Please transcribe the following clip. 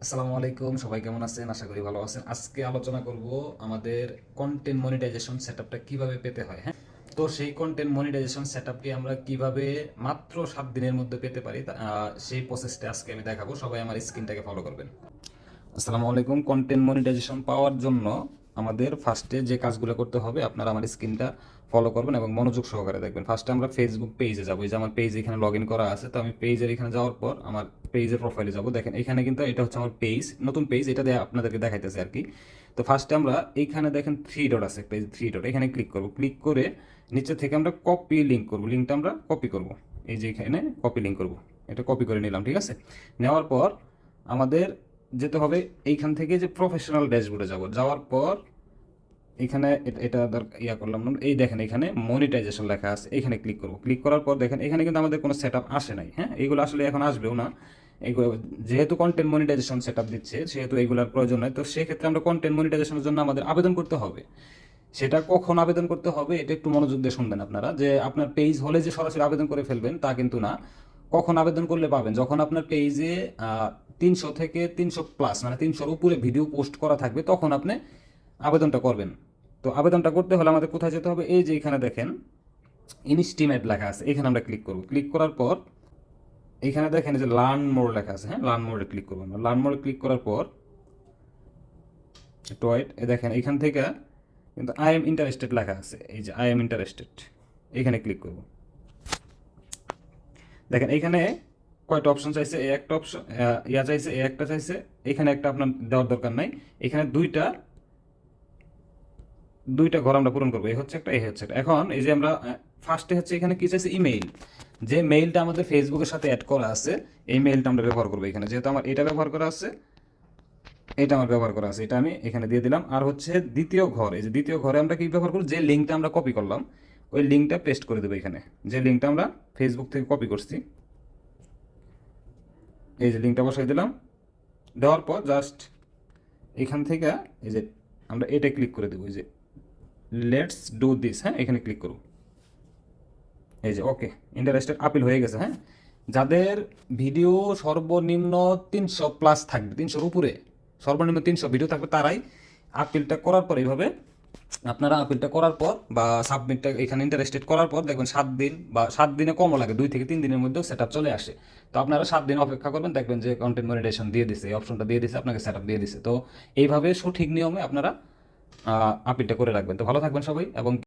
আসসালামু আলাইকুম, সবাই কেমন আছেন? আশা করি ভালো আছেন। আজকে আলোচনা করব আমাদের কন্টেন্ট মনিটাইজেশন সেটআপটা কিভাবে পেতে হয়। হ্যাঁ, তো সেই কন্টেন্ট মনিটাইজেশন সেটআপটি আমরা কিভাবে মাত্র 7 দিনের মধ্যে পেতে পারি, সেই প্রসেসটা আজকে আমি দেখাবো। সবাই আমার স্ক্রিনটাকে ফলো করবেন। আসসালামু আলাইকুম। কন্টেন্ট মনিটাইজেশন পাওয়ার জন্য আমাদের ফার্স্টে যে কাজগুলো করতে হবে, আপনারা আমার স্ক্রিনটা ফলো করবেন এবং মনোযোগ সহকারে দেখবেন। ফার্স্টে আমরা ফেসবুক পেজে যাবো। এই যে আমার পেজ এখানে লগ ইন করা আছে, তো আমি পেজের এখানে যাওয়ার পর আমার পেজের প্রোফাইলে যাব। দেখেন এখানে কিন্তু এটা হচ্ছে আমার পেজ, নতুন পেজ, এটা দিয়ে আপনাদেরকে দেখাইতেছে আর কি। তো ফার্স্টে আমরা এইখানে দেখেন 3 ডট আছে, একটা 3 ডট, এখানে ক্লিক করব। ক্লিক করে নিচে থেকে আমরা কপি লিঙ্ক করব। লিঙ্কটা আমরা কপি করব, এই যে এখানে কপি লিঙ্ক করব। এটা কপি করে নিলাম, ঠিক আছে। নেওয়ার পর আমাদের যেতে হবে এইখান থেকে যে প্রফেশনাল ড্যাশবোর্ডে যাব। যাওয়ার পর এখানে এটা ইয়া করলাম না, এই দেখেন এখানে মনিটাইজেশন লেখা আছে, এখানে ক্লিক করব। ক্লিক করার পর দেখেন এখানে কিন্তু আমাদের কোনো সেটআপ আসে নাই। হ্যাঁ, এইগুলো আসলে এখন আসবেও না। এইগুলো যেহেতু কন্টেন্ট মনিটাইজেশন সেটআপ দিচ্ছে, সেহেতু এইগুলোর প্রয়োজন নাই। তো সেক্ষেত্রে আমরা কন্টেন্ট মনিটাইজেশনের জন্য আমাদের আবেদন করতে হবে। সেটা কখন আবেদন করতে হবে এটা একটু মনোযোগ দিয়ে শুনবেন আপনারা। যে আপনার পেজ হলে যে সরাসরি আবেদন করে ফেলবেন তা কিন্তু না। কখন আবেদন করলে পাবেন? যখন আপনার পেজে 300 থেকে 300 প্লাস, মানে 300-র উপরে ভিডিও পোস্ট করা থাকবে, তখন আপনি আবেদনটা করবেন। তো আবেদনটা করতে হলে আমাদের কোথায় যেতে হবে? এই যে এখানে দেখেন ইনস্টিমেট লেখা আছে, এখানে আমরা ক্লিক করব। ক্লিক করার পর এখানে দেখেন যে লার্ন মোর লেখা আছে। হ্যাঁ, লার্ন মোরে ক্লিক করবো আমরা। লার্ন মোরে ক্লিক করার পর টয়েট দেখেন এখান থেকে কিন্তু আই এম ইন্টারেস্টেড লেখা আছে। এই যে আই এম ইন্টারেস্টেড, এখানে ক্লিক করব। দেখেন এখানে কয়টা অপশন চাইছে, এই একটা অপশন ইয়া চাইছে, এই একটা চাইছে, এখানে একটা আপনার দেওয়ার দরকার নাই। এখানে দুইটা দুইটা ঘর আমরা পূরণ করবো, এই হচ্ছে একটা, এই হচ্ছে একটা। এখন এই যে আমরা ফার্স্টে হচ্ছে এখানে কি চাইছে, ইমেইল। যে মেইলটা আমাদের ফেসবুকের সাথে অ্যাড করা আছে, এই মেইলটা আমরা ব্যবহার করবো এখানে। যেহেতু আমার এটা ব্যবহার করা আছে, এটা আমার ব্যবহার করা আছে, এটা আমি এখানে দিয়ে দিলাম। আর হচ্ছে দ্বিতীয় ঘর, এই যে দ্বিতীয় ঘরে আমরা কি ব্যবহার করব, যে লিঙ্কটা আমরা কপি করলাম ওই লিঙ্কটা পেস্ট করে দেবো এখানে। যে লিঙ্কটা আমরা ফেসবুক থেকে কপি করছি, এই যে লিঙ্কটা বসাই দিলাম। দেওয়ার পর জাস্ট এখান থেকে এই যে আমরা এটা ক্লিক করে দেবো, এই যে লেটস ডু দিস। হ্যাঁ, এখানে ক্লিক করব। এই যে ওকে, ইন্টারেস্টেড আপিল হয়ে গেছে। হ্যাঁ, যাদের ভিডিও সর্বনিম্ন 300 প্লাস থাকবে, 300-র উপরে সর্বনিম্ন 300 ভিডিও থাকবে, তারাই আপিলটা করার পর এইভাবে আপনারা আপিলটা করার পর বা সাবমিটটা এখানে ইন্টারেস্টেড করার পর দেখবেন 7 দিন বা 7 দিনে কমও লাগে, 2 থেকে 3 দিনের মধ্যেও সেট চলে আসে। তো আপনারা 7 দিন অপেক্ষা করবেন, দেখবেন যে কন্টেন্ট মনিটাইজেশন দিয়ে দিছে, এই অপশনটা দিয়ে দিছে, আপনাকে সেট দিয়ে দিছে। তো এইভাবে সঠিক নিয়মে আপনারা আপিলটা করে রাখবেন। তো ভালো থাকবেন সবাই এবং